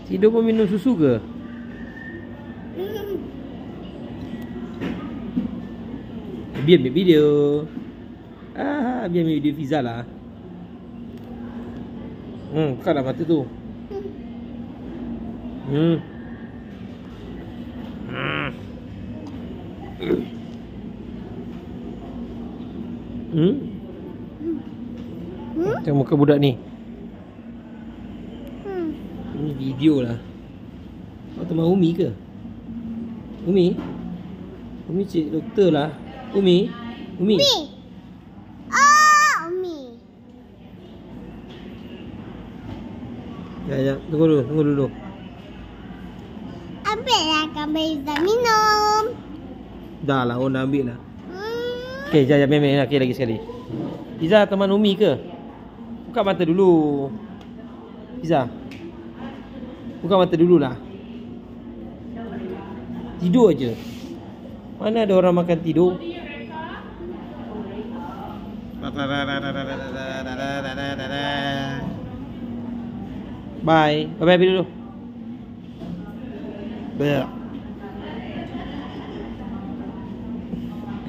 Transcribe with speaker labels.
Speaker 1: Tidur pun minum susu ke? Biar ambil video. Biar ambil video Fiza lah. Buka lah mata tu. Tengok muka budak ni. Ini video lah. Kau teman Umi ke? Umi? Umi cik doktor lah. Umi? Umi?
Speaker 2: Umi.
Speaker 1: Ya, tunggu dulu.
Speaker 2: Ambil lah gambar Izzah minum.
Speaker 1: Dah lah, dah ambil lah. Okay, jap, ambil lah. Okay, lagi sekali. Izzah teman Umi ke? Buka mata dulu. Izzah, buka mata dulu lah. Tidur aja. Mana ada orang makan tidur? Bye. Bye-bye dulu. Bye.